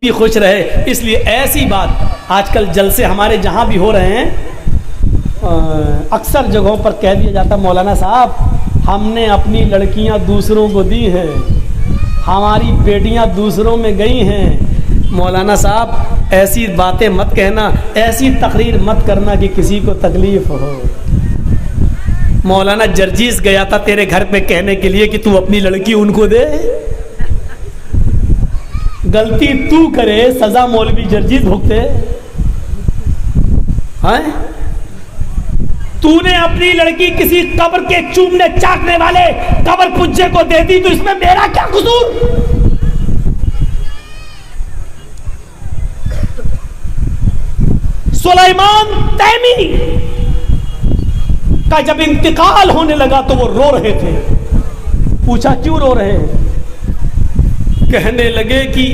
بھی خوش رہے. اس لیے ایسی بات آج کل جلسے ہمارے جہاں بھی ہو رہے ہیں, اکثر جگہوں پر کہہ دیا جاتا مولانا صاحب ہم نے اپنی لڑکیاں دوسروں کو دی ہیں, ہماری بیٹیاں دوسروں میں گئی ہیں. مولانا صاحب ایسی باتیں مت کہنا, ایسی تقریر مت کرنا کہ کسی کو تکلیف ہو. مولانا جرجیس گیا تھا تیرے گھر پہ کہنے کے لیے کہ تو اپنی لڑکی ان کو دے. غلطی تو کرے سزا مولوی جرجیس بھگتے. تو نے اپنی لڑکی کسی قبر کے چومنے چاٹنے والے قبر پجے کو دے دی تو اس میں میرا کیا قصور؟ سلیمان تیمی کا جب انتقال ہونے لگا تو وہ رو رہے تھے. پوچھا کیوں رو رہے ہیں؟ کہنے لگے کہ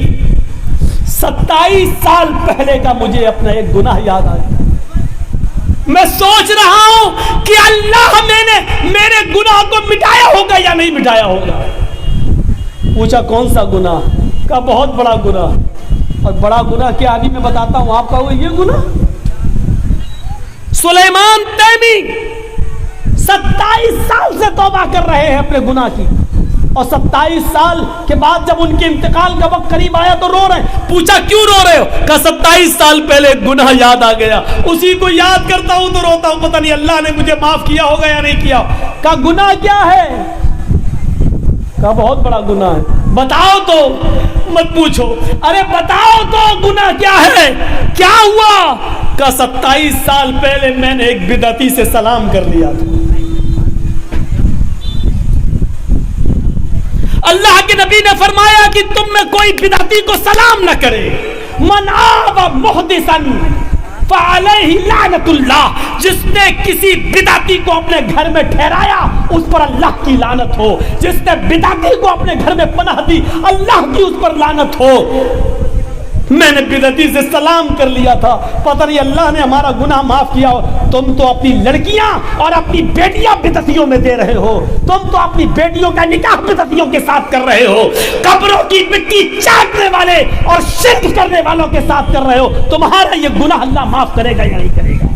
27 سال پہلے کا مجھے اپنا ایک گناہ یاد آ گیا. میں سوچ رہا ہوں کہ اللہ نے میرے گناہ کو مٹایا ہوگا یا نہیں مٹایا ہوگا. پوچھا کون سا گناہ؟ کا بہت بڑا گناہ. اور بڑا گناہ کیا ابھی میں بتاتا ہوں آپ کا, وہ یہ گناہ. سلیمان تیمی 27 سال سے توبہ کر رہے ہیں اپنے گناہ کی, اور 27 سال کے بعد جب ان کے انتقال کا وقت قریب آیا تو رو رہے ہیں. پوچھا کیوں رو رہے ہو؟ کہ 27 سال پہلے گناہ یاد آ گیا, اسی کو یاد کرتا ہوں تو روتا ہوں, پتہ نہیں اللہ نے مجھے معاف کیا ہوگا یا نہیں کیا. کہ گناہ کیا ہے؟ کہ بہت بڑا گناہ ہے. بتاؤ تو, مت پوچھو, ارے بتاؤ تو گناہ کیا ہے, کیا ہوا؟ کہ 27 سال پہلے میں نے ایک بدعتی سے سلام کر لیا تھا. اللہ کے نبی نے فرمایا کہ تم میں کوئی بدعتی کو سلام نہ کرے. من آب محدثا فعلیہ لعنت اللہ, جس نے کسی بدعتی کو اپنے گھر میں ٹھہرایا اس پر اللہ کی لعنت ہو. جس نے بدعتی کو اپنے گھر میں پناہ دی اللہ کی اس پر لعنت ہو. میں نے بدعتی سے سلام کر لیا تھا, پتہ نہیں اللہ نے ہمارا گناہ معاف کیا ہو. تم تو اپنی لڑکیاں اور اپنی بیٹیاں بدعتیوں میں دے رہے ہو. تم تو اپنی بیٹیوں کا نکاح بدعتیوں کے ساتھ کر رہے ہو. قبروں کی مٹی چاٹنے والے اور شرک کرنے والوں کے ساتھ کر رہے ہو. تمہارا یہ گناہ اللہ معاف کرے گا یا نہیں کرے گا؟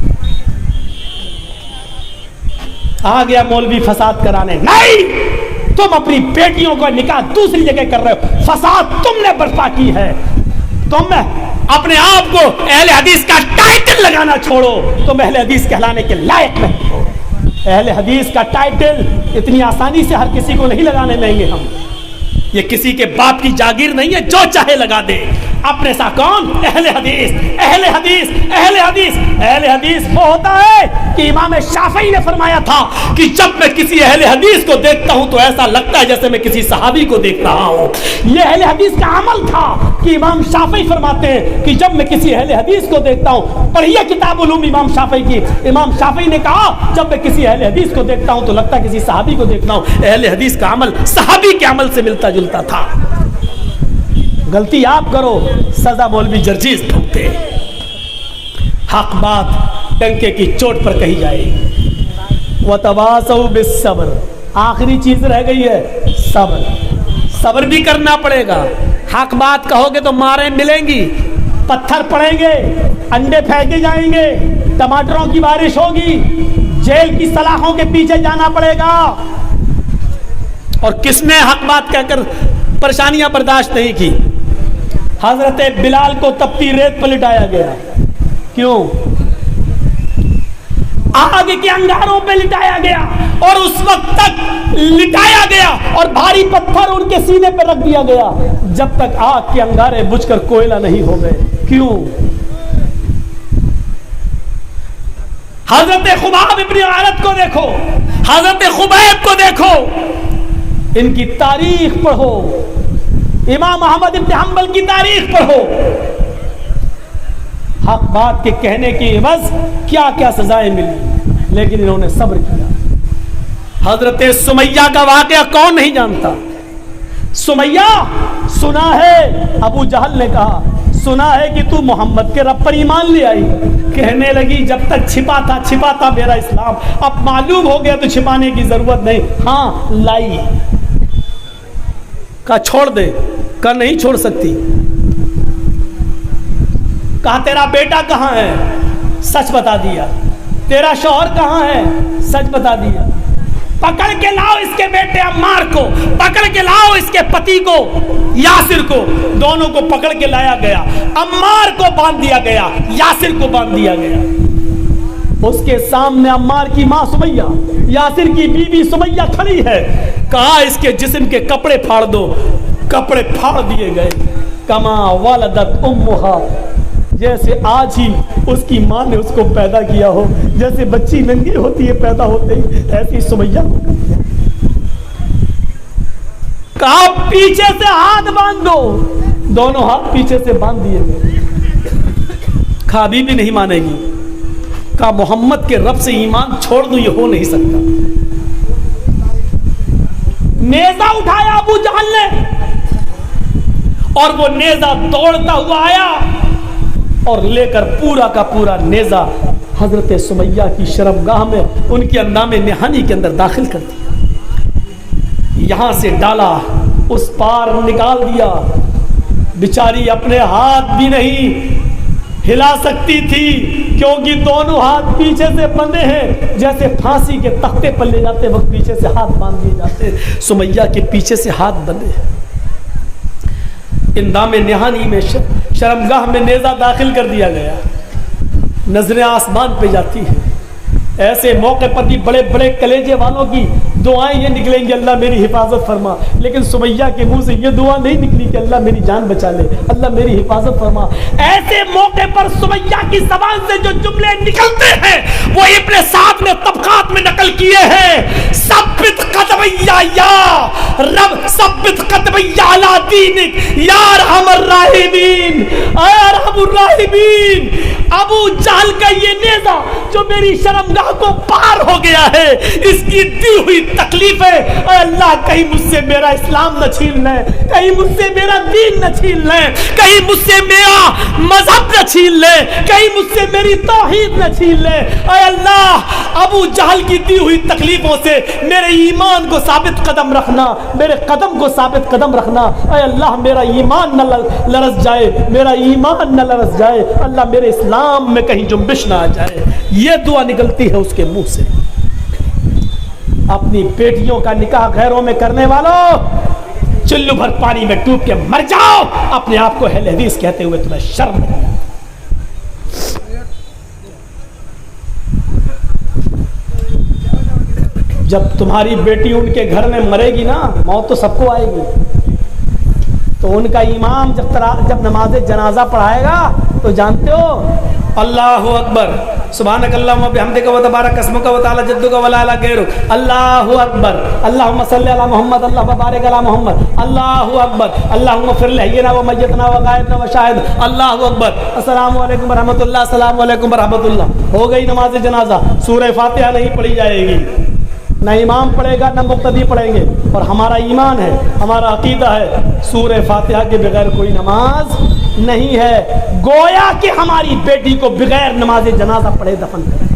آ گیا مولوی فساد کرانے. نہیں, تم اپنی بیٹیوں کا نکاح دوسری جگہ کر رہے ہو. فساد تم نے برپا کی ہے. تم اپنے آپ کو اہل حدیث کا ٹائٹل لگانا چھوڑو. تم اہل حدیث کہلانے کے لائق نہیں ہو. اہل حدیث کا ٹائٹل اتنی آسانی سے ہر کسی کو نہیں لگانے دیں گے ہم. یہ کسی کے باپ کی جاگیر نہیں ہے جو چاہے لگا دے. اپنے سا کون؟ اہل حدیث. اہل حدیث اہل حدیث اہل حدیث وہ ہوتا ہے کہ امام شافعی نے فرمایا تھا کہ جب میں کسی اہل حدیث کو دیکھتا ہوں تو ایسا لگتا ہے جیسے میں کسی صحابی کو دیکھ رہا ہوں. یہ اہل حدیث کا عمل تھا کہ امام شافعی فرماتے ہیں کہ جب میں کسی اہل حدیث کو دیکھتا ہوں, پڑھیے کتاب علوم امام شافعی کی. امام شافعی نے کہا جب میں کسی اہل حدیث کو دیکھتا ہوں تو لگتا ہے کسی صحابی کو دیکھنا ہوں. اہل حدیث کا عمل صحابی کے عمل سے ملتا جلتا تھا. غلطی آپ کرو, سزا مولوی جرجیس بھگتے. حق بات ڈنکے کی چوٹ پر کہی جائے. وتواصوا بالصبر, آخری چیز رہ گئی ہے صبر. صبر بھی کرنا پڑے گا. حق بات کہو گے تو ماریں ملیں گی, پتھر پڑیں گے, انڈے پھینکے جائیں گے, ٹماٹروں کی بارش ہوگی, جیل کی سلاخوں کے پیچھے جانا پڑے گا. اور کس نے حق بات کہہ کر پریشانیاں برداشت نہیں کی؟ حضرت بلال کو تپتی ریت پر لٹایا گیا. کیوں؟ آگ کے انگاروں پہ لٹایا گیا, اور اس وقت تک لٹایا گیا اور بھاری پتھر ان کے سینے پہ رکھ دیا گیا جب تک آگ کے انگارے بجھ کر کوئلہ نہیں ہو گئے. کیوں؟ حضرت خباب ابن عارت کو دیکھو, حضرت خبیب کو دیکھو, ان کی تاریخ پڑھو, امام احمد ابن حنبل کی تاریخ پڑھو. حق بات کے کہنے کی عوض کیا کیا سزائیں ملی, لیکن انہوں نے صبر کیا. حضرت سمیہ کا واقعہ کون نہیں جانتا؟ سمیہ سنا ہے, ابو جہل نے کہا سنا ہے کہ تو محمد کے رب پر ایمان لے آئی. کہنے لگی جب تک چھپا تھا میرا اسلام, اب معلوم ہو گیا تو چھپانے کی ضرورت نہیں. ہاں لائی. کہا چھوڑ دے, کہا نہیں چھوڑ سکتی. کہا تیرا بیٹا کہاں ہے؟ سچ بتا دیا. تیرا شوہر کہاں ہے؟ سچ بتا دیا. پکڑ کے لاؤ اس کے بیٹے عمار کو, پکڑ کے لاؤ اس کے پتی کو یاسر کو. دونوں کو پکڑ کے لایا گیا. عمار کو باندھ دیا گیا, یاسر کو باندھ دیا گیا. اس کے سامنے عمار کی ماں سمیہ, یاسر کی بیوی سمیہ کھڑی ہے. کہا اس کے جسم کے کپڑے پھاڑ دو. کپڑے پھاڑ دیے گئے. کما والدت امہا, جیسے آج ہی اس کی ماں نے اس کو پیدا کیا ہو, جیسے بچی ننگی ہوتی ہے پیدا ہوتے ہی, ایسی سمیہ کو کر دیا. کہا پیچھے سے ہاتھ باندھ دو. دونوں ہاتھ پیچھے سے باندھ دیے گئے. کہا ابھی بھی نہیں مانے گی. کہا محمد کے رب سے ایمان چھوڑ دو, یہ ہو نہیں سکتا. نیزہ اٹھایا ابو جہل نے, اور وہ نیزہ دوڑتا ہوا آیا اور لے کر پورا کا پورا نیزہ حضرت سمیہ کی شرمگاہ میں, ان کی اندام نہانی کے اندر داخل کر دیا. یہاں سے ڈالا, اس پار نکال دیا. بیچاری اپنے ہاتھ بھی نہیں ہلا سکتی تھی, کیونکہ دونوں ہاتھ پیچھے سے بندھے ہیں, جیسے پھانسی کے تختے پر لے جاتے وقت پیچھے سے ہاتھ باندھ دیے جاتے. سمیہ کے پیچھے سے ہاتھ بندھے ہیں. اندام نہانی میں شرمگاہ میں نیزہ داخل کر دیا گیا. نظریں آسمان پہ جاتی ہیں. ایسے موقع پر بھی بڑے بڑے کلیجے والوں کی دعائیں یہ نکلیں گی, اللہ میری حفاظت فرما. لیکن سمیہ کے منہ سے یہ دعا نہیں نکلی کہ اللہ میری جان بچا لے, اللہ میری حفاظت فرما. ایسے موقع پر سمیہ کی زبان سے جو جملے نکلتے ہیں وہ ابن سعد نے طبقات میں نقل کیے ہیں. ثبت قدمی یا رب, ثبت قدمی علی دینک یا ارحم الراحمین, اے ارحم الراحمین. ابو جہل کا یہ نیزہ جو میری شرمگاہ کو پار ہو گیا ہے, اس کی دی ہوئی تکلیف ہے. اے اللہ, کہیں مجھ سے میرا اسلام نہ چھین لیں, کہیں مجھ سے میرا دین نہ چھین لیں, کہیں مجھ سے میرا مذہب نہ چھین لیں, کہیں مجھ سے میری توحید نہ چھین لیں. اے اللہ, ابو جہل کی دی ہوئی تکلیفوں سے میرے ایمان کو ثابت قدم رکھنا, میرے قدم کو ثابت قدم رکھنا. اے اللہ, میرا ایمان نہ لرز جائے, میرا ایمان نہ لرز جائے. اللہ, میرے اسلام میں کہیں جنبش نہ آ جائے. یہ دعا نکلتی ہے اس کے منہ سے. اپنی بیٹیوں کا نکاح غیروں میں کرنے والوں, چلو بھر پانی میں ڈوب کے مر جاؤ. اپنے آپ کو اہل حدیث کہتے ہوئے تمہیں شرم نہیں آتی؟ جب تمہاری بیٹی ان کے گھر میں مرے گی نا, موت تو سب کو آئے گی, تو ان کا امام جب نماز جنازہ پڑھائے گا تو جانتے ہو, اللہ اکبر, سبحانک اللہم و بحمدک و تبارک اسمک و تعالی جدک و لا الہ غیرک, اللہ اکبر, اللہم صلی علی محمد, اللہ بارک علی محمد, اللہ اکبر, اللہم اغفر لحینا و میتنا و غائبنا و شاہد, اللہ اکبر, السلام علیکم ورحمۃ اللہ, السلام علیکم ورحمۃ اللہ. ہو گئی نماز جنازہ. سورہ فاتحہ نہیں پڑھی جائے گی, نہ امام پڑھے گا نہ مقتدی پڑھیں گے. اور ہمارا ایمان ہے, ہمارا عقیدہ ہے, سورہ فاتحہ کے بغیر کوئی نماز نہیں ہے. گویا کہ ہماری بیٹی کو بغیر نماز جنازہ پڑھے دفن کریں.